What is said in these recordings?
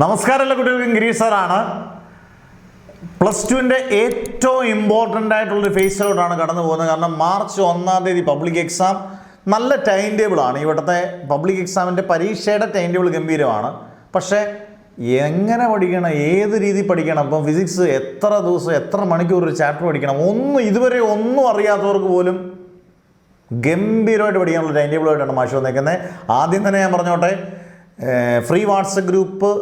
നമസ്കാരം എല്ലാ കുട്ടികൾക്കും ഗിരീഷ് സാറാണ്. പ്ലസ് ടുവിൻ്റെ ഏറ്റവും ഇമ്പോർട്ടൻ്റ് ആയിട്ടുള്ളൊരു ഫേസിലോട്ടാണ് കടന്നു പോകുന്നത്. കാരണം മാർച്ച് 1-ാം തീയതി പബ്ലിക് എക്സാം. നല്ല ടൈം ടേബിളാണ്. ഇവിടുത്തെ പബ്ലിക് എക്സാമിൻ്റെ പരീക്ഷയുടെ ടൈം ടേബിൾ ഗംഭീരമാണ്. പക്ഷേ എങ്ങനെ പഠിക്കണം, ഏത് രീതി പഠിക്കണം, ഇപ്പം ഫിസിക്സ് എത്ര ദിവസം എത്ര മണിക്കൂർ ഒരു ചാപ്റ്റർ പഠിക്കണം, ഇതുവരെ ഒന്നും അറിയാത്തവർക്ക് പോലും ഗംഭീരമായിട്ട് പഠിക്കാനുള്ള ടൈം ടേബിളായിട്ടാണ് മാഷ് വന്നേക്കുന്നത്. ആദ്യം തന്നെ ഞാൻ പറഞ്ഞോട്ടെ, ഫ്രീ വാട്സപ്പ് ഗ്രൂപ്പ്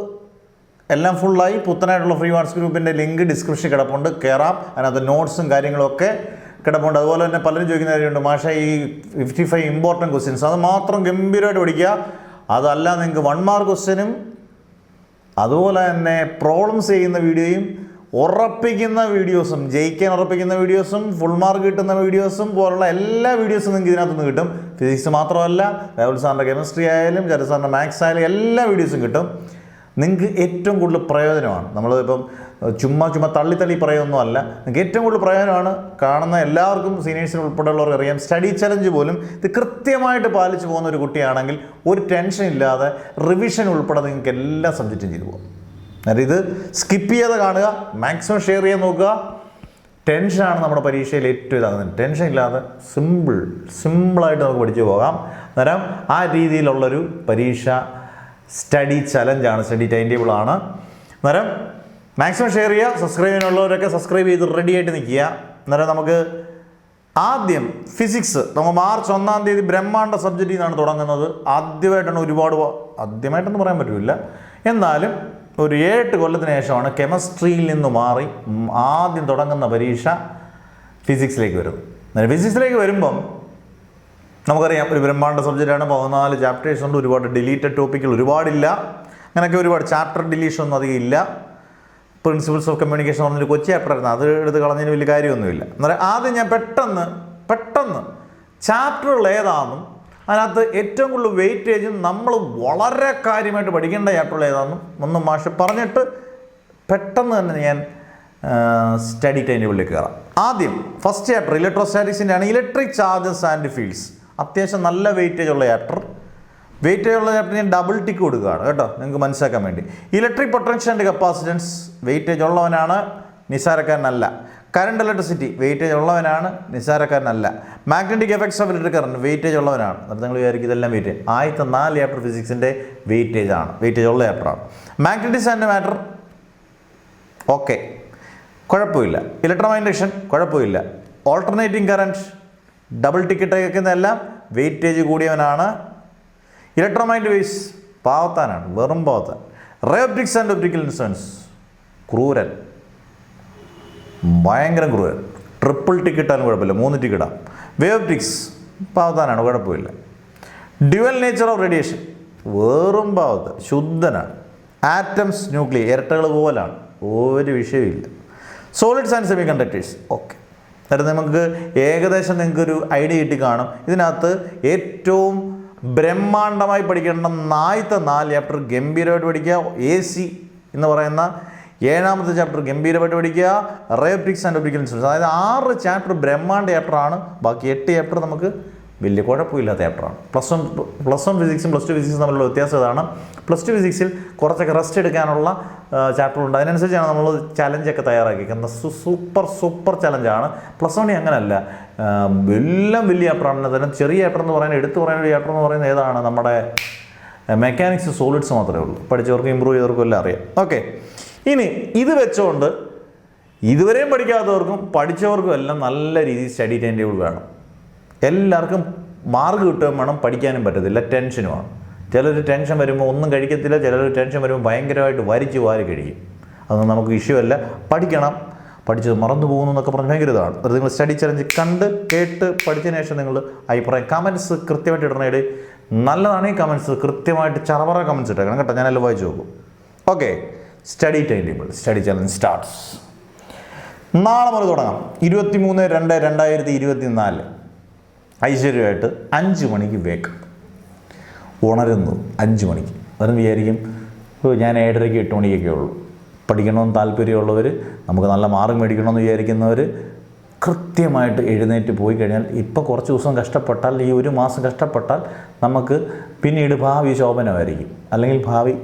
എല്ലാം ഫുള്ളായി. പുത്തനായിട്ടുള്ള ഫ്രീ വാട്സപ്പ് ഗ്രൂപ്പിൻ്റെ ലിങ്ക് ഡിസ്ക്രിപ്ഷൻ കിടപ്പുണ്ട്, കയറാം. അതിനകത്ത് നോട്ട്സും കാര്യങ്ങളൊക്കെ കിടപ്പുണ്ട്. അതുപോലെ തന്നെ പലരും ചോദിക്കുന്ന കാര്യമുണ്ട്, മാഷ ഈ 55 ഇമ്പോർട്ടൻറ്റ് ക്വസ്റ്റ്യൻസ് അത് മാത്രം ഗംഭീരമായിട്ട് പഠിക്കുക, അതല്ല നിങ്ങൾക്ക് 1 മാർക്ക് ക്വസ്റ്റ്യനും അതുപോലെ തന്നെ പ്രോബ്ലംസ് ചെയ്യുന്ന വീഡിയോയും ഉറപ്പിക്കുന്ന വീഡിയോസും, ജയിക്കാൻ ഉറപ്പിക്കുന്ന വീഡിയോസും ഫുൾ മാർക്ക് കിട്ടുന്ന വീഡിയോസും പോലുള്ള എല്ലാ വീഡിയോസും നിങ്ങൾക്ക് ഇതിനകത്തുനിന്ന് കിട്ടും. ഫിസിക്സ് മാത്രമല്ല, രാഹുൽ സാറിൻ്റെ കെമിസ്ട്രി ആയാലും ചരട് സാറിൻ്റെ മാത്സ് ആയാലും എല്ലാ വീഡിയോസും കിട്ടും. നിങ്ങൾക്ക് ഏറ്റവും കൂടുതൽ പ്രയോജനമാണ്. നമ്മളിപ്പം ചുമ്മാ തള്ളി പറയുമൊന്നുമല്ല, നിങ്ങൾക്ക് ഏറ്റവും കൂടുതൽ പ്രയോജനമാണ്. കാണുന്ന എല്ലാവർക്കും, സീനിയേഴ്സിന് ഉൾപ്പെടെയുള്ളവർക്ക് അറിയാം. സ്റ്റഡി ചലഞ്ച് പോലും ഇത് കൃത്യമായിട്ട് പാലിച്ചു പോകുന്ന ഒരു കുട്ടിയാണെങ്കിൽ ഒരു ടെൻഷൻ ഇല്ലാതെ റിവിഷൻ ഉൾപ്പെടെ നിങ്ങൾക്ക് എല്ലാ സബ്ജക്റ്റും ചെയ്തു പോകും. അതായത് ഇത് സ്കിപ്പ് ചെയ്യാതെ കാണുക, മാക്സിമം ഷെയർ ചെയ്യാൻ നോക്കുക. ടെൻഷനാണ് നമ്മുടെ പരീക്ഷയിൽ ഏറ്റവും ഇതാകുന്നത്. ടെൻഷൻ ഇല്ലാതെ സിമ്പിളായിട്ട് നമുക്ക് പഠിച്ചു പോകാം. അന്നേരം ആ രീതിയിലുള്ളൊരു പരീക്ഷ സ്റ്റഡി ചലഞ്ചാണ്, സ്റ്റഡി ടൈം ടേബിളാണ്. അന്നേരം മാക്സിമം ഷെയർ ചെയ്യുക. സബ്സ്ക്രൈബ് ചെയ്യാനുള്ളവരൊക്കെ സബ്സ്ക്രൈബ് ചെയ്ത് റെഡി ആയിട്ട് നിൽക്കുക. അന്നേരം നമുക്ക് ആദ്യം ഫിസിക്സ് നമുക്ക് മാർച്ച് 1-ാം തീയതി ബ്രഹ്മാണ്ഡ സബ്ജക്റ്റിൽ നിന്നാണ് തുടങ്ങുന്നത്. ആദ്യമായിട്ടൊന്നും പറയാൻ പറ്റില്ല, എന്നാലും ഒരു 7 കൊല്ലത്തിന് ശേഷമാണ് കെമിസ്ട്രിയിൽ നിന്ന് മാറി ആദ്യം തുടങ്ങുന്ന പരീക്ഷ ഫിസിക്സിലേക്ക് വരുന്നത്. അന്നേരം ഫിസിക്സിലേക്ക് വരുമ്പം നമുക്കറിയാം, ഒരു ബ്രഹ്മാണ്ഡ സബ്ജക്റ്റാണ്. 14 ചാപ്റ്റേഴ്സ് ഉണ്ട്. ഒരുപാട് ഡിലീറ്റഡ് ടോപ്പിക്കുകൾ ഒരുപാടില്ല. അങ്ങനെയൊക്കെ ഒരുപാട് ചാപ്റ്റർ ഡിലീഷൻ ഒന്നും അധികം ഇല്ല. പ്രിൻസിപ്പിൾസ് ഓഫ് കമ്മ്യൂണിക്കേഷൻ പറഞ്ഞൊരു കൊച്ചു ചാപ്റ്റർ ആയിരുന്നു, അത് എടുത്ത് കളഞ്ഞതിന് വലിയ കാര്യമൊന്നുമില്ല. എന്നാൽ ആദ്യം ഞാൻ പെട്ടെന്ന് ചാപ്റ്ററുകൾ ഏതാണെന്നും അതിനകത്ത് ഏറ്റവും കൂടുതൽ വെയിറ്റേജും നമ്മൾ വളരെ കാര്യമായിട്ട് പഠിക്കേണ്ട ചാപ്റ്ററുകൾ ഏതാണെന്നും ഒന്നും മാഷ് പറഞ്ഞിട്ട് പെട്ടെന്ന് തന്നെ ഞാൻ സ്റ്റഡി ടൈം ടേബിളിലേക്ക് കയറാം. ആദ്യം ഫസ്റ്റ് ചാപ്റ്റർ ഇലക്ട്രോസ്റ്റാറ്റിക്സിൻ്റെ ആണ്. ഇലക്ട്രിക് ചാർജസ് ആൻഡ് ഫീൽഡ്സ് അത്യാവശ്യം നല്ല വെയിറ്റേജ് ഉള്ള ചാപ്റ്റർ. ഞാൻ ഡബിൾ ടിക്ക് കൊടുക്കുകയാണ് കേട്ടോ, നിങ്ങൾക്ക് മനസ്സിലാക്കാൻ വേണ്ടി. Electric potential and capacitance weightage ഉള്ളവനാണ്, നിസ്സാരക്കാരനല്ല. കറണ്ട് ഇലക്ട്രിസിറ്റി വെയിറ്റേജ് ഉള്ളവനാണ്, നിസ്സാരക്കാരനല്ല. Magnetic effects of electric current weightage ഉള്ളവനാണ്. അത് നിങ്ങൾ വിചാരിക്കും ഇതെല്ലാം വെയിറ്റേജ്. ആദ്യത്തെ 4 ചാപ്റ്റർ ഫിസിക്സിൻ്റെ വെയിറ്റേജ് ഉള്ള ചാപ്റ്ററാണ്. മാഗ്നറ്റിക്സ് ആൻഡ് മാറ്റർ ഓക്കെ, കുഴപ്പമില്ല. ഇലക്ട്രോമാഗ്നറ്റിക് കുഴപ്പമില്ല. ഓൾട്ടർനേറ്റിംഗ് കറണ്ട് ഡബിൾ ടിക്കറ്റ് വയ്ക്കുന്നതെല്ലാം വെയിറ്റേജ് കൂടിയവനാണ്. ഇലക്ട്രോമാഗ്നറ്റിക് വേവ്സ് പാവത്താനാണ്, വെറും പാവത്താൻ. Ray optics and optical instruments ക്രൂരൻ, ഭയങ്കര ക്രൂരൻ. ട്രിപ്പിൾ ടിക്കറ്റ് ഇട്ടാലും കുഴപ്പമില്ല, 3 ടിക്കറ്റ് ഇടാം. വേവ് ഒപ്റ്റിക്സ് പാവത്താനാണ്, കുഴപ്പമില്ല. ഡ്യുവൽ നേച്ചർ ഓഫ് റേഡിയേഷൻ വെറും പാവത്താൻ, ശുദ്ധനാണ്. ആറ്റംസ് ന്യൂക്ലിയർ ഇരട്ടകൾ പോലാണ്, ഒരു വിഷയമില്ല. Solids and semi conductors okay. അതായത് നമുക്ക് ഏകദേശം നിങ്ങൾക്കൊരു ഐഡിയ കിട്ടി കാണും. ഇതിനകത്ത് ഏറ്റവും ബ്രഹ്മാണ്ഡമായി പഠിക്കേണ്ട 4 ചാപ്റ്റർ ഗംഭീരമായിട്ട് പഠിക്കുക. AC എന്ന് പറയുന്ന 7-ാമത്തെ ചാപ്റ്റർ ഗംഭീരമായിട്ട് പഠിക്കുക. Ray optics and optical instruments, അതായത് 6 ചാപ്റ്റർ ബ്രഹ്മാണ്ഡ ചാപ്റ്ററാണ്. ബാക്കി 8 ചാപ്റ്റർ നമുക്ക് വലിയ കുഴപ്പമില്ലാത്ത ചാപ്റ്ററാണ്. പ്ലസ് വൺ ഫിസിക്സും പ്ലസ് 2 ഫിസിക്സും തമ്മിലുള്ള വ്യത്യാസം ഇതാണ്. പ്ലസ് 2 ഫിസിക്സിൽ കുറച്ചൊക്കെ റെസ്റ്റ് എടുക്കാനുള്ള ചാപ്റ്ററുണ്ട്. അതിനനുസരിച്ചാണ് നമ്മൾ ചലഞ്ചൊക്കെ തയ്യാറാക്കിയിരിക്കുന്നത്. സൂപ്പർ ചലഞ്ചാണ്. പ്ലസ് 1 അങ്ങനെയല്ല, എല്ലാം വലിയ ചാപ്റ്ററാണ്. തന്നെ ചെറിയ ചാപ്റ്റർ എന്ന് പറയുന്നത്, എടുത്തു പറയുന്ന ഒരു ചാപ്റ്റർ എന്ന് പറയുന്നത് ഏതാണ്, നമ്മുടെ മെക്കാനിക്സ് സോളിഡ്സ് മാത്രമേ ഉള്ളൂ. പഠിച്ചവർക്കും ഇമ്പ്രൂവ് ചെയ്തവർക്കും എല്ലാം അറിയാം. ഓക്കെ, ഇനി ഇത് വെച്ചുകൊണ്ട് ഇതുവരെയും പഠിക്കാത്തവർക്കും പഠിച്ചവർക്കും എല്ലാം നല്ല രീതിയിൽ സ്റ്റഡി ടൈം ടേബിൾ വേണം. എല്ലാവർക്കും മാർക്ക് കിട്ടുകയും വേണം, പഠിക്കാനും പറ്റത്തില്ല, ടെൻഷനുമാണ്. ചിലർ ടെൻഷൻ വരുമ്പോൾ ഒന്നും കഴിക്കത്തില്ല, ചിലർ ടെൻഷൻ വരുമ്പോൾ ഭയങ്കരമായിട്ട് വാരി കഴിക്കും. അതൊന്നും നമുക്ക് ഇഷ്യൂ അല്ല. പഠിക്കണം, പഠിച്ചത് മറന്നു പോകുന്നു എന്നൊക്കെ പറഞ്ഞ് ഭയങ്കര ഇതാണ്. അത് നിങ്ങൾ സ്റ്റഡി ചലഞ്ച് കണ്ട് കേട്ട് പഠിച്ചതിന് ശേഷം നിങ്ങൾ അഭിപ്രായം കമൻറ്റ്സ് കൃത്യമായിട്ട് ഇടണേട്. നല്ലതാണ് ഈ കമൻറ്റ്സ്, കൃത്യമായിട്ട് ചറവറ കമൻറ്റ്സ് ഇട്ടേക്കണം കേട്ടോ, ഞാനെല്ലാം വായിച്ചു നോക്കും. Okay, study time table study challenge starts. നാളെ മുതൽ തുടങ്ങാം. 23/2/2024 ഐശ്വര്യമായിട്ട് 5 മണിക്ക് വേക്ക് ഉണരുന്നു. 5 മണിക്ക് അതും വിചാരിക്കും ഞാൻ 7:30 8 മണിക്കൊക്കെ ഉള്ളൂ. പഠിക്കണമെന്ന് താല്പര്യമുള്ളവർ, നമുക്ക് നല്ല മാർക്ക് മേടിക്കണമെന്ന് വിചാരിക്കുന്നവർ കൃത്യമായിട്ട് എഴുന്നേറ്റ് പോയി കഴിഞ്ഞാൽ, ഇപ്പോൾ കുറച്ച് ദിവസം കഷ്ടപ്പെട്ടാൽ, ഈ 1 മാസം കഷ്ടപ്പെട്ടാൽ നമുക്ക് പിന്നീട് ഭാവി ശോഭനമായിരിക്കും. അല്ലെങ്കിൽ ഭാവി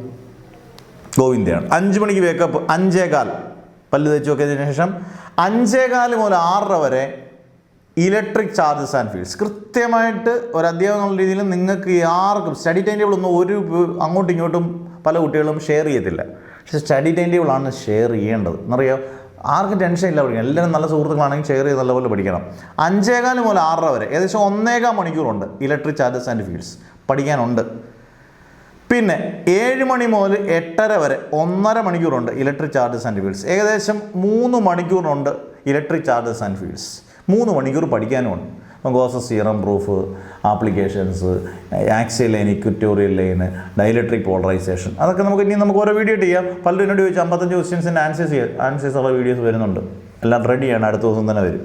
ഗോവിന്ദയാണ്. 5 മണിക്ക് വേക്കപ്പ്, 5:15 പല്ല് തേച്ച് നോക്കിയതിന് ശേഷം 5:15 മുതൽ 6:30 വരെ ഇലക്ട്രിക് ചാർജസ് ആൻഡ് ഫീൽഡ്സ്. കൃത്യമായിട്ട് ഒരു അധ്യാപനം എന്നുള്ള രീതിയിൽ നിങ്ങൾക്ക് ആർക്കും സ്റ്റഡി ടൈം ടേബിൾ ഒന്നും അങ്ങോട്ടും ഇങ്ങോട്ടും പല കുട്ടികളും ഷെയർ ചെയ്യത്തില്ല. പക്ഷേ സ്റ്റഡി ടൈം ടേബിളാണ് ഷെയർ ചെയ്യേണ്ടത് എന്നറിയാം. ആർക്കും ടെൻഷൻ ഇല്ല പഠിക്കണം. എല്ലാവരും നല്ല സുഹൃത്തുക്കളാണെങ്കിൽ ഷെയർ ചെയ്ത് നല്ലപോലെ പഠിക്കണം. 5:15 മുതൽ 6:30 വരെ ഏകദേശം 1.25 മണിക്കൂറുണ്ട് ഇലക്ട്രിക് ചാർജസ് ആൻഡ് ഫീൽഡ്സ് പഠിക്കാനുണ്ട്. പിന്നെ 7 മണി മുതൽ 8:30 വരെ 1.5 മണിക്കൂറുണ്ട് ഇലക്ട്രിക് ചാർജസ് ആൻഡ് ഫീൽഡ്സ്. ഏകദേശം 3 മണിക്കൂറുണ്ട് ഇലക്ട്രിക് ചാർജസ് ആൻഡ് ഫീൽഡ്സ്. 3 മണിക്കൂർ പഠിക്കാനുമുണ്ട്. Gauss's theorem proof, applications, axial line, equatorial line, dielectric polarisation, അതൊക്കെ നമുക്ക് ഓരോ വീഡിയോ ചെയ്യാം. പലരും എന്നോട് ചോദിച്ചു 55 ക്വസ്റ്റ്യൻസിൻ്റെ ആൻസേഴ്സ് ഉള്ള വീഡിയോസ് വരുന്നുണ്ട്. എല്ലാം റെഡിയാണ്, അടുത്ത ദിവസം തന്നെ വരും.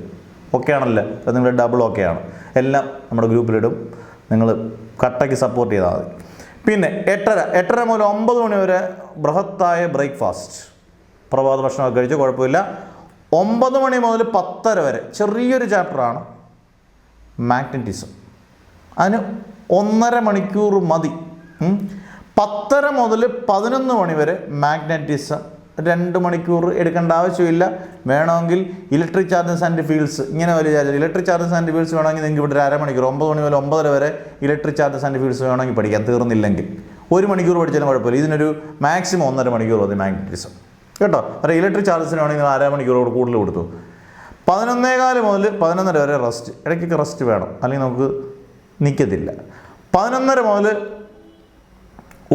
ഓക്കെ ആണല്ലോ? അത് നിങ്ങളുടെ ഡബിൾ ഓക്കെ ആണ്. എല്ലാം നമ്മുടെ ഗ്രൂപ്പിലിടും. നിങ്ങൾ കട്ടയ്ക്ക് സപ്പോർട്ട് ചെയ്താൽ മതി. പിന്നെ 8:30 മുതൽ 9 മണി വരെ ബൃഹത്തായ ബ്രേക്ക്ഫാസ്റ്റ്, പ്രഭാത ഭക്ഷണമൊക്കെ കഴിച്ച് കുഴപ്പമില്ല. 9 മണി മുതൽ 10:30 വരെ ചെറിയൊരു ചാപ്റ്ററാണ് മാഗ്നറ്റിസം. അതിന് 1.5 മണിക്കൂർ മതി. 10:30 മുതൽ 11 മണി വരെ മാഗ്നറ്റിസം. 2 മണിക്കൂർ എടുക്കേണ്ട ആവശ്യമില്ല. വേണമെങ്കിൽ ഇലക്ട്രിക് ചാർജസ് ആൻഡ് ഫീൽഡ്സ്, ഇങ്ങനെ വലിയ charge electric charges and fields വേണമെങ്കിൽ നിങ്ങൾക്ക് ഇവിടെ 1/2 മണിക്കൂർ 9 മണി മുതൽ 9:30 വരെ ഇലക്ട്രിക് ചാർജസ് ആൻഡ് ഫീൽഡ്സ് വേണമെങ്കിൽ പഠിക്കാം. തീർന്നില്ലെങ്കിൽ 1 മണിക്കൂർ പഠിച്ചാലും കുഴപ്പമില്ല. ഇതിനൊരു മാക്സിമം 1.5 മണിക്കൂർ മതി മാഗ്നറ്റിസം കേട്ടോ. ഒരു ഇലക്ട്രിക് ചാർജസിന് വേണമെങ്കിൽ 1/2 മണിക്കൂറോട് കൂടുതൽ കൊടുത്തു. 11:15 മുതൽ 11:30 വരെ റെസ്റ്റ്. ഇടയ്ക്കൊക്കെ റെസ്റ്റ് വേണം, അല്ലെങ്കിൽ നമുക്ക് നിൽക്കത്തില്ല. 11:30 മുതൽ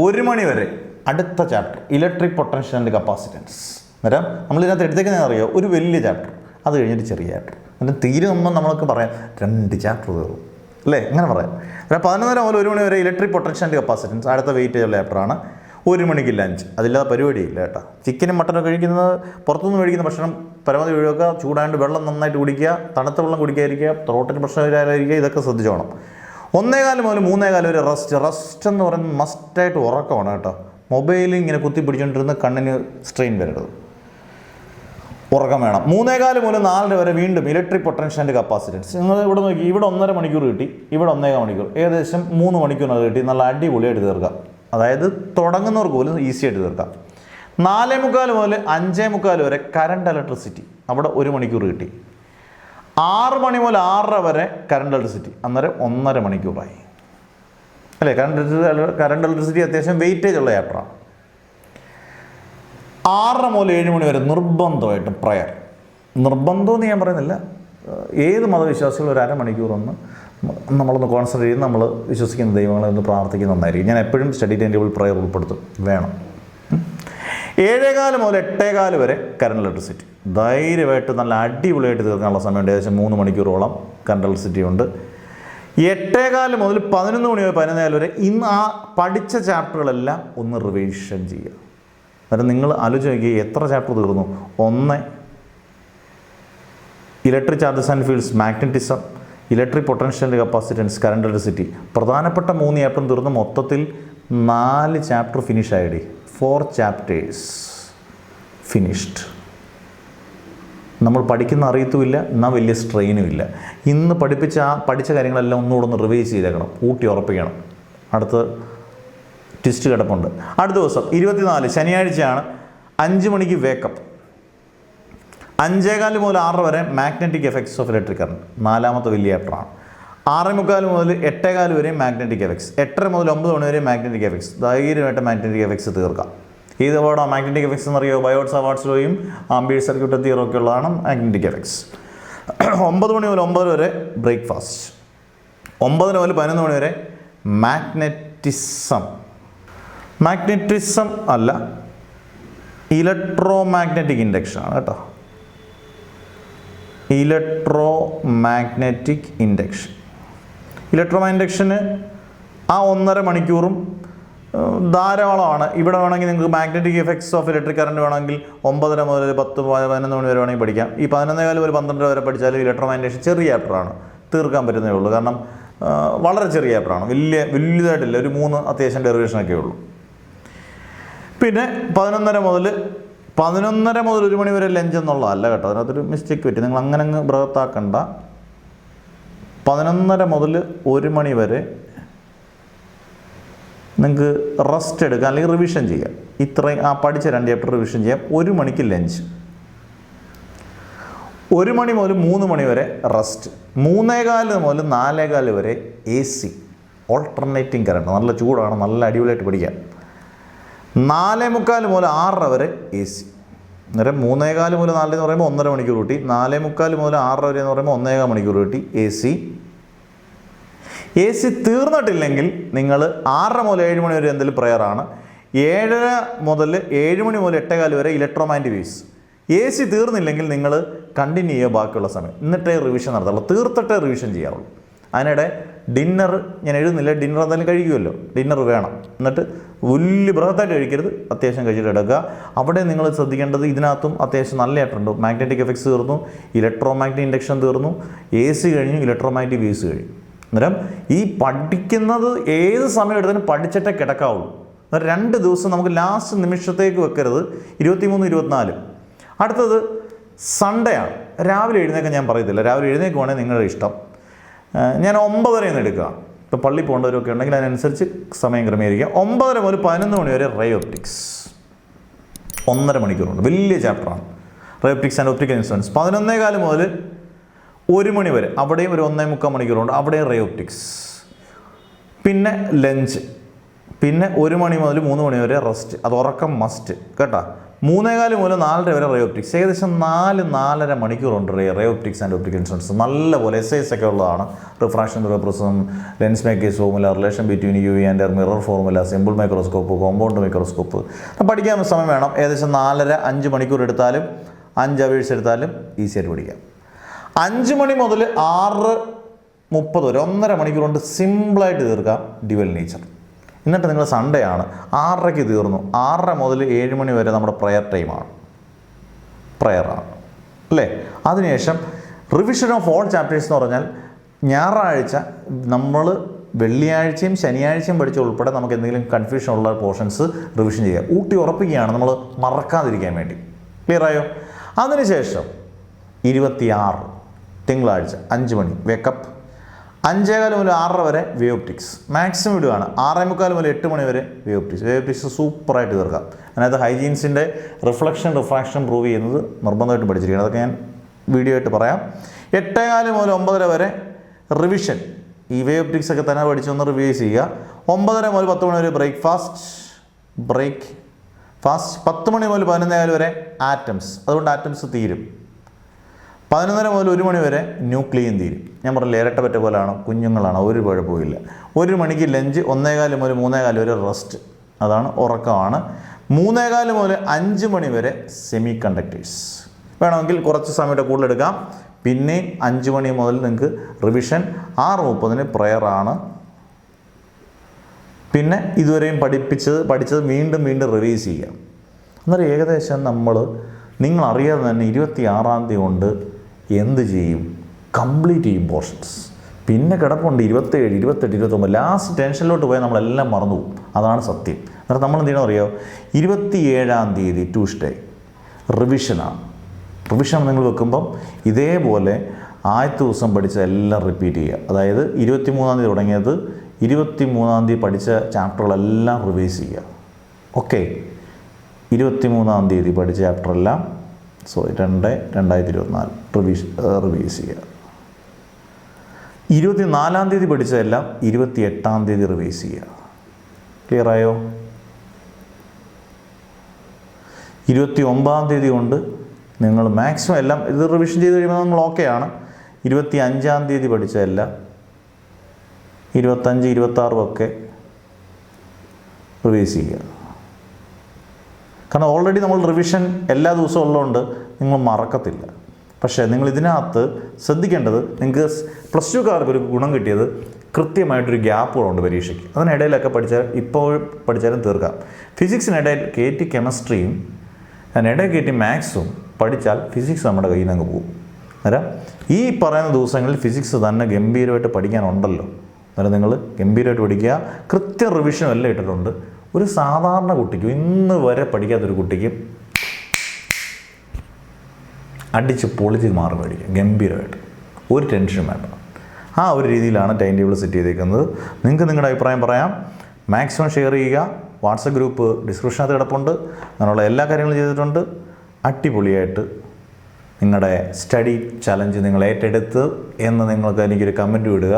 1 മണി വരെ അടുത്ത chapter electric potential and capacitance. അന്നേരം നമ്മളിതിനകത്ത് എടുത്തേക്കുന്നത് അറിയാം, ഒരു വലിയ ചാപ്റ്റർ, അത് കഴിഞ്ഞിട്ട് ചെറിയ ചാപ്റ്റർ. എന്നിട്ട് തീരുമ്പോൾ നമ്മൾക്ക് പറയാം 2 ചാപ്റ്റർ തീർന്നു അല്ലേ, അങ്ങനെ പറയാം. 11:30 മുതൽ 1 മണി വരെ ഇലക്ട്രിക് പൊട്ടൻഷ്യൽ ആൻഡ് കപ്പാസിറ്റൻസ് അടുത്ത വെയിറ്റേജ് ഉള്ള ചാപ്റ്ററാണ്. 1 മണിക്ക് ലഞ്ച്. അതില്ലാതെ പരിപാടിയില്ല കേട്ടോ. ചിക്കനും മട്ടനൊക്കെ കഴിക്കുന്നത്, പുറത്തുനിന്ന് മേടിക്കുന്ന ഭക്ഷണം പരമാവധി ഒഴിവാക്കുക. ചൂടാണ്ട് വെള്ളം നന്നായിട്ട് കുടിക്കുക, തണുത്ത വെള്ളം കുടിക്കാതിരിക്കുക, ത്രോട്ടിന് പ്രശ്നമില്ലാതിരിക്കുക, ഇതൊക്കെ ശ്രദ്ധിച്ചോണം. 1:15 മുതൽ 3:15 വരെ റെസ്റ്റ് എന്ന് പറയുന്നത് മസ്റ്റായിട്ട് ഉറക്കമാണ് കേട്ടോ. മൊബൈൽ ഇങ്ങനെ കുത്തി പിടിച്ചുകൊണ്ടിരുന്ന് കണ്ണിന് സ്ട്രെയിൻ വരരുത്, ഉറക്കം വേണം. 3:15 മുതൽ 4:00 വരെ വീണ്ടും ഇലക്ട്രിക് പൊട്ടൻഷ്യൽ ആൻഡ് കപ്പാസിറ്റൻസ്. നിങ്ങൾ ഇവിടെ നോക്കി, ഇവിടെ 1.5 മണിക്കൂർ കിട്ടി, ഇവിടെ 1.25 മണിക്കൂർ, ഏകദേശം 3 മണിക്കൂറിനത് കിട്ടി. നല്ല അടിപൊളിയായിട്ട് തീർക്കാം. അതായത് തുടങ്ങുന്നവർക്ക് പോലും ഈസി ആയിട്ട് തീർക്കാം. 4:45 മുതൽ 5:45 വരെ കറണ്ട് ഇലക്ട്രിസിറ്റി, അവിടെ 1 മണിക്കൂർ കിട്ടി. 6 മണി മുതൽ 6:30 വരെ കറണ്ട് ഇലക്ട്രിസിറ്റി, അന്നേരം 1.5 മണിക്കൂറായി അല്ലേ. കറണ്ട് ഇലക്ട്രിസിറ്റി അത്യാവശ്യം വെയിറ്റേജ് ഉള്ള ചാപ്റ്ററാണ്. 6:30 മുതൽ 7 മണി വരെ നിർബന്ധമായിട്ടും പ്രയർ. നിർബന്ധമെന്ന് ഞാൻ പറയുന്നില്ല, ഏത് മതവിശ്വാസികളും 1/2 മണിക്കൂറൊന്ന് നമ്മളൊന്ന് കോൺസെൻട്രേറ്റ് ചെയ്ത് നമ്മൾ വിശ്വസിക്കുന്ന ദൈവങ്ങളെ ഒന്ന് പ്രാർത്ഥിക്കുന്നുണ്ടായിരിക്കും. ഞാൻ എപ്പോഴും സ്റ്റഡി ടൈം ടേബിൾ പ്രയർ ഉൾപ്പെടുത്തും, വേണം. 7:15 മുതൽ 8:15 വരെ കറണ്ട് ഇലക്ട്രിസിറ്റി. ധൈര്യമായിട്ട് നല്ല അടിപൊളിയായിട്ട് തീർക്കാനുള്ള സമയമുണ്ട്. ഏകദേശം 3 മണിക്കൂറോളം കറണ്ട് ഇലക്ട്രിസിറ്റി ഉണ്ട്. 8:15 മുതൽ 11 മണി വരെ 14 വരെ ഇന്ന് ആ പഠിച്ച ചാപ്റ്ററുകളെല്ലാം ഒന്ന് റിവിഷൻ ചെയ്യുക. അന്നേരം നിങ്ങൾ ആലോചിച്ച് നോക്കി എത്ര ചാപ്റ്റർ തീർന്നു. 1 electric charges and fields, magnetism, electric potential and capacitance, current electricity. പ്രധാനപ്പെട്ട 3 ചാപ്റ്ററും തീർന്ന് മൊത്തത്തിൽ 4 ചാപ്റ്റർ ഫിനിഷ് ആയിടി. 4 chapters finished. നമ്മൾ പഠിക്കുന്ന അറിയത്തുമില്ല, എന്നാൽ വലിയ സ്ട്രെയിനും ഇല്ല. ഇന്ന് പഠിച്ച കാര്യങ്ങളെല്ലാം ഒന്നുകൂടെ ഒന്ന് റിവൈസ് ചെയ്തേക്കണം, ഊട്ടി ഉറപ്പിക്കണം. അടുത്ത ട്വിസ്റ്റ് കിടപ്പുണ്ട്. അടുത്ത ദിവസം 24 ശനിയാഴ്ചയാണ്. 5 മണിക്ക് വേക്കപ്പ്. 5:15 മുതൽ 6 വരെ magnetic effects of electric current, 4ാമത്തെ വലിയ ചാപ്റ്ററാണ്. 6:45 മുതൽ 8:15 വരെ മാഗ്നറ്റിക് എഫക്ട്സ്, 8:30 മുതൽ 9 മണി വരെ മാഗ്നറ്റിക് എഫക്ട്സ്. ധൈര്യമായിട്ട് മാഗ്നറ്റിക് എഫക്ട്സ് തീർക്കാം. ഏത് അവാർഡാണ് മാഗ്നറ്റിക് എഫക്ട്സ് എന്നറിയോ? ബയോട്സ് അവാർഡ്സിലെയും ആംബിയർ സർക്യൂട്ട് തിയറി ഒക്കെ ഉള്ളതാണ് മാഗ്നറ്റിക് എഫക്ട്സ്. 9 മണി മുതൽ 9 വരെ ബ്രേക്ക്ഫാസ്റ്റ്. 9 മുതൽ 11 മണി വരെ മാഗ്നറ്റിസം. മാഗ്നറ്റിസം അല്ല, ഇലക്ട്രോ മാഗ്നറ്റിക് ഇൻഡക്ഷൻ ആണ് കേട്ടോ. Electro magnetic induction. ഇലക്ട്രോ ഇൻഡക്ഷന് ആ 1.5 മണിക്കൂറും ധാരാളമാണ്. ഇവിടെ വേണമെങ്കിൽ നിങ്ങൾക്ക് magnetic effects of electric current വേണമെങ്കിൽ 9:30 മുതൽ 10, 11 മണി വരെ വേണമെങ്കിൽ പഠിക്കാം. ഈ 11:15 മുതൽ 12 വരെ പഠിച്ചാൽ ഇലക്ട്രോ മാഗ്നറ്റിക് ചെറിയ ചാപ്റ്ററാണ്, തീർക്കാൻ പറ്റുന്നേ ഉള്ളൂ. കാരണം വളരെ ചെറിയ ചാപ്റ്ററാണ്, വലുതായിട്ടില്ല. ഒരു 3 അത്യാവശ്യം ഡെറിവേഷനൊക്കെ ഉള്ളൂ. പിന്നെ 11:30 മുതൽ 1 മണി വരെ ലഞ്ച് എന്നുള്ളതല്ല കേട്ടോ, അതിനകത്തൊരു മിസ്റ്റേക്ക് പറ്റി. നിങ്ങൾ അങ്ങനെ അങ്ങ് ബൃഹത്താക്കണ്ട. 11:30 മുതൽ 1 മണി വരെ നിങ്ങൾക്ക് റെസ്റ്റ് എടുക്കാം, അല്ലെങ്കിൽ റിവിഷൻ ചെയ്യാം. ഇത്രയും പഠിച്ച 2 ചാപ്റ്റർ റിവിഷൻ ചെയ്യാം. 1 മണിക്ക് ലഞ്ച്, 1 മണി മുതൽ 3 മണി വരെ റെസ്റ്റ്, 3:15 മുതൽ 4:15 വരെ AC ഓൾട്ടർനേറ്റിംഗ് കറണ്ട്, നല്ല ചൂടാണ്, നല്ല അടിപൊളിയായിട്ട് പഠിക്കാം. 4:45 മുതൽ 6:30 വരെ AC. അന്നേരം 3:15 മുതൽ 4 എന്ന് പറയുമ്പോൾ 1.5 മണിക്കൂർ കിട്ടി, 4:45 മുതൽ 6:30 വരെ എന്ന് പറയുമ്പോൾ 1.25 മണിക്കൂർ കിട്ടി. AC തീർന്നിട്ടില്ലെങ്കിൽ നിങ്ങൾ 6:30 മുതൽ 7 മണി വരെ എന്തെങ്കിലും പ്രയറാണ്, 7:30 മുതൽ 7 മണി മുതൽ 8:15 വരെ ഇലക്ട്രോമാഗ്നറ്റിക് വേവ്സ്. AC തീർന്നില്ലെങ്കിൽ നിങ്ങൾ കണ്ടിന്യൂ ചെയ്യുക ബാക്കിയുള്ള സമയം, എന്നിട്ടേ റിവിഷൻ നടത്തുള്ളൂ, തീർത്തിട്ടേ റിവിഷൻ ചെയ്യാറുള്ളൂ. അതിനിടെ ഡിന്നർ ഞാൻ എഴുതുന്നില്ല, ഡിന്നർ എന്തായാലും കഴിക്കുമല്ലോ, ഡിന്നർ വേണം, എന്നിട്ട് വലിയ ബൃഹത്തായിട്ട് കഴിക്കരുത്, അത്യാവശ്യം കഴിച്ചിട്ട് എടുക്കുക. അവിടെ നിങ്ങൾ ശ്രദ്ധിക്കേണ്ടത് ഇതിനകത്തും അത്യാവശ്യം നല്ലതായിട്ടുണ്ട്. മാഗ്നറ്റിക് എഫക്ട്സ് തീർന്നു, ഇലക്ട്രോമാഗ്നറ്റിക് ഇൻഡക്ഷൻ തീർന്നു, AC കഴിഞ്ഞു, ഇലക്ട്രോമാഗ്നറ്റിക് വേവ്സ് കഴിഞ്ഞു. അന്നേരം ഈ പഠിക്കുന്നത് ഏത് സമയം എടുത്താലും പഠിച്ചിട്ടേ കിടക്കാവുള്ളൂ. 2 ദിവസം നമുക്ക് ലാസ്റ്റ് നിമിഷത്തേക്ക് വെക്കരുത്. 23, 24. അടുത്തത് സൺഡേ ആണ്. രാവിലെ എഴുന്നേക്കാൻ ഞാൻ പറയത്തില്ല, രാവിലെ എഴുന്നേക്കുവാണെങ്കിൽ നിങ്ങളുടെ ഇഷ്ടം. ഞാൻ 9:30 എടുക്കുക. ഇപ്പോൾ പള്ളി പോകേണ്ടവരൊക്കെ ഉണ്ടെങ്കിൽ അതിനനുസരിച്ച് സമയം ക്രമീകരിക്കുക. 9:30 മുതൽ 11 മണി വരെ റേ ഒപ്റ്റിക്സ്, 1.5 മണിക്കൂറുണ്ട്, വലിയ ചാപ്റ്ററാണ് ray optics and optical instruments. 11:15 മുതൽ 1 മണി വരെ അവിടെയും ഒരു 1.25 മണിക്കൂറുണ്ട്, അവിടെയും റേ ഒപ്റ്റിക്സ്. പിന്നെ ലഞ്ച്, പിന്നെ 1 മണി മുതൽ 3 മണി വരെ റെസ്റ്റ്, അത് ഉറക്കം മസ്റ്റ് കേട്ടോ. 3:15 മുതൽ 4:30 വരെ റേ ഒപ്റ്റിക്സ്, ഏകദേശം 4-4.5 മണിക്കൂറുണ്ട് ray optics and optical instruments. നല്ലപോലെ SIs ഒക്കെ ഉള്ളതാണ്. Refraction prism, lens makers formula, relation between UV and mirror formula, simple microscope, compound microscope. പഠിക്കാൻ സമയം വേണം, ഏകദേശം 4.5 മണിക്കൂർ എടുത്താലും 5 അവേഴ്സ് എടുത്താലും ഈസി ആയിട്ട് പഠിക്കാം. 5 മണി മുതൽ 6:30 വരെ 1.5 മണിക്കൂർ കൊണ്ട് സിമ്പിളായിട്ട് തീർക്കാം ഡ്യുവൽ നേച്ചർ. എന്നിട്ട് നിങ്ങൾ സൺഡേ ആണ്, 6:30 തീർന്നു, 6:30 മുതൽ 7 മണി വരെ നമ്മുടെ പ്രയറാണ് അല്ലേ. അതിനുശേഷം റിവിഷൻ ഓഫ് ഓൾ ചാപ്റ്റേഴ്സ് എന്ന് പറഞ്ഞാൽ ഞായറാഴ്ച നമ്മൾ വെള്ളിയാഴ്ചയും ശനിയാഴ്ചയും പഠിച്ച ഉൾപ്പെടെ നമുക്ക് എന്തെങ്കിലും കൺഫ്യൂഷൻ ഉള്ള പോർഷൻസ് റിവിഷൻ ചെയ്യുക, ഊട്ടി ഉറപ്പിക്കുകയാണ് നമ്മൾ മറക്കാതിരിക്കാൻ വേണ്ടി. ക്ലിയറായോ? അതിനുശേഷം 26 തിങ്കളാഴ്ച 5 മണി വേക്കപ്പ്, 5:15 മുതൽ 6:30 വരെ വേവ് ഒപ്റ്റിക്സ് മാക്സിമം ഇടുകയാണ്. 6:45 മുതൽ 8 മണി വരെ വേവ് ഒപ്റ്റിക്സ് സൂപ്പറായിട്ട് തീർക്കാം. അതിനകത്ത് ഹൈജീൻസിൻ്റെ റിഫ്രാക്ഷൻ പ്രൂവ് ചെയ്യുന്നത് നിർബന്ധമായിട്ടും പഠിച്ചിരിക്കണം, അതൊക്കെ ഞാൻ വീഡിയോ ആയിട്ട് പറയാം. 8:15 മുതൽ 9:30 വരെ റിവിഷൻ, ഈ വേവ് ഒപ്റ്റിക്സ് ഒക്കെ തന്നെ പഠിച്ചൊന്ന് റിവൈസ് ചെയ്യുക. 9:30 മുതൽ 10 മണി വരെ ബ്രേക്ക് ഫാസ്റ്റ്. 10 മണി മുതൽ 11:15 വരെ ആറ്റംസ്, അതുകൊണ്ട് ആറ്റംസ് തീരും. 11:30 മുതൽ 1 മണി വരെ ന്യൂക്ലിയൻ തീരും. ഞാൻ പറഞ്ഞില്ല, ഇരട്ടപ്പറ്റ പോലെയാണ്, കുഞ്ഞുങ്ങളാണ്, ഒരു കുഴപ്പമില്ല. 1 മണിക്ക് ലഞ്ച്, 1:15 മുതൽ 3:15 വരെ റെസ്റ്റ്, അതാണ് ഉറക്കമാണ്. 3:15 മുതൽ 5 മണി വരെ സെമി കണ്ടക്ടേഴ്സ്, വേണമെങ്കിൽ കുറച്ച് സമയത്തെ കൂടുതലെടുക്കാം. പിന്നെ 5 മണി മുതൽ നിങ്ങൾക്ക് റിവിഷൻ, 6:30 പ്രയറാണ്. പിന്നെ ഇതുവരെയും പഠിച്ചത് വീണ്ടും റിവൈസ് ചെയ്യാം. അന്നേരം ഏകദേശം നിങ്ങൾ അറിയാതെ തന്നെ 26-ാം തീയതി കൊണ്ട് എന്ത് ചെയ്യും, കംപ്ലീറ്റ് ചെയ്യും പോർഷൻസ്. പിന്നെ കിടപ്പുണ്ട് 27, 28, 29. ലാസ്റ്റ് ടെൻഷനിലോട്ട് പോയാൽ നമ്മളെല്ലാം മറന്നു പോകും, അതാണ് സത്യം. അന്നേരം നമ്മൾ എന്ത് ചെയ്യണം അറിയാമോ, 27-ാം തീയതി ട്യൂസ്ഡേ റിവിഷനാണ്. റിവിഷൻ നിങ്ങൾ വെക്കുമ്പം ഇതേപോലെ ആദ്യത്തെ ദിവസം പഠിച്ചതെല്ലാം റിപ്പീറ്റ് ചെയ്യുക. അതായത് 23-ാം തീയതി തുടങ്ങിയത് 23-ാം തീയതി പഠിച്ച ചാപ്റ്ററുകളെല്ലാം റിവൈസ് ചെയ്യുക. ഓക്കെ, 23-ാം തീയതി പഠിച്ച ചാപ്റ്ററെല്ലാം 2024 റിവൈസ് ചെയ്യുക. 24-ാം തീയതി പഠിച്ചതെല്ലാം 28-ാം തീയതി റിവൈസ് ചെയ്യുക. ക്ലിയറായോ? 29-ാം തീയതി കൊണ്ട് നിങ്ങൾ മാക്സിമം എല്ലാം ഇത് റിവിഷൻ ചെയ്ത് കഴിയുമ്പോൾ നമ്മൾ ഓക്കെയാണ്. 25-ാം തീയതി പഠിച്ചതെല്ലാം 25, 26 ഒക്കെ റിവൈസ് ചെയ്യുക. കാരണം ഓൾറെഡി നമ്മൾ റിവിഷൻ എല്ലാ ദിവസവും ഉള്ളതുകൊണ്ട് നിങ്ങൾ മറക്കത്തില്ല. പക്ഷേ നിങ്ങൾ ഇതിനകത്ത് ശ്രദ്ധിക്കേണ്ടത്, നിങ്ങൾക്ക് +2-കാർക്ക് ഒരു ഗുണം കിട്ടിയത് കൃത്യമായിട്ടൊരു ഗ്യാപ്പുകളുണ്ട് പരീക്ഷയ്ക്ക്. അതിനിടയിലൊക്കെ ഇപ്പോൾ പഠിച്ചാലും തീർക്കാം. ഫിസിക്സിനിടയിൽ കയറ്റി കെമിസ്ട്രിയും അതിനിടയിൽ കയറ്റി മാത്സും പഠിച്ചാൽ ഫിസിക്സ് നമ്മുടെ കയ്യിൽ നിന്ന് അങ്ങ് പോകും. അന്നേരം ഈ പറയുന്ന ദിവസങ്ങളിൽ ഫിസിക്സ് തന്നെ ഗംഭീരമായിട്ട് പഠിക്കാനുണ്ടല്ലോ. അന്നേരം നിങ്ങൾ ഗംഭീരമായിട്ട് പഠിക്കുക. കൃത്യം റിവിഷനും എല്ലാം ഇട്ടിട്ടുണ്ട്. ഒരു സാധാരണ കുട്ടിക്കും, ഇന്ന് വരെ പഠിക്കാത്തൊരു കുട്ടിക്കും അടിച്ച് പൊളിച്ച് മാറി മേടിക്കുക ഗംഭീരമായിട്ട്, ഒരു ടെൻഷനും വേണ്ട. ആ ഒരു രീതിയിലാണ് ടൈം ടേബിൾ സെറ്റ് ചെയ്തേക്കുന്നത്. നിങ്ങൾക്ക് നിങ്ങളുടെ അഭിപ്രായം പറയാം, മാക്സിമം ഷെയർ ചെയ്യുക. വാട്സപ്പ് ഗ്രൂപ്പ് ഡിസ്ക്രിപ്ഷനകത്ത് കിടപ്പുണ്ട്. അങ്ങനെയുള്ള എല്ലാ കാര്യങ്ങളും ചെയ്തിട്ടുണ്ട്. അടിപൊളിയായിട്ട് നിങ്ങളുടെ സ്റ്റഡി ചലഞ്ച് നിങ്ങൾ ഏറ്റെടുത്ത് എന്ന് നിങ്ങൾക്ക് എനിക്കൊരു കമൻറ്റ് വിടുക.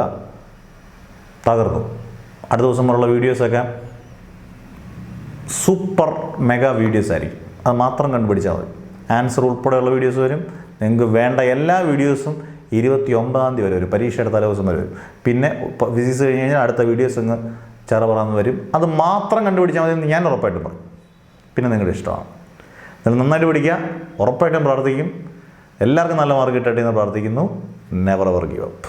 തകർന്നു. അടുത്ത ദിവസം വരെയുള്ള വീഡിയോസൊക്കെ സൂപ്പർ മെഗാ വീഡിയോസ് ആയിരിക്കും. അത് മാത്രം കണ്ടുപിടിച്ചാൽ മതി. ആൻസർ ഉൾപ്പെടെയുള്ള വീഡിയോസ് വരും. നിങ്ങൾക്ക് വേണ്ട എല്ലാ വീഡിയോസും 29-ാം തീയതി വരെ വരും. പരീക്ഷയുടെ തലേദിവസം വരെ വരും. പിന്നെ ഫിസിക്സ് കഴിഞ്ഞ് കഴിഞ്ഞാൽ അടുത്ത വീഡിയോസ് അങ്ങ് ചെറുപറന്ന് വരും. അത് മാത്രം കണ്ടുപിടിച്ചാൽ മതി എന്ന് ഞാൻ ഉറപ്പായിട്ടും പറയും. പിന്നെ നിങ്ങളുടെ ഇഷ്ടമാണ്. നിങ്ങൾ നന്നായിട്ട് പഠിക്കുക. ഉറപ്പായിട്ടും പ്രാർത്ഥിക്കും. എല്ലാവർക്കും നല്ല മാർക്ക് കിട്ടട്ടെ എന്ന് പ്രാർത്ഥിക്കുന്നു. Never ever give up.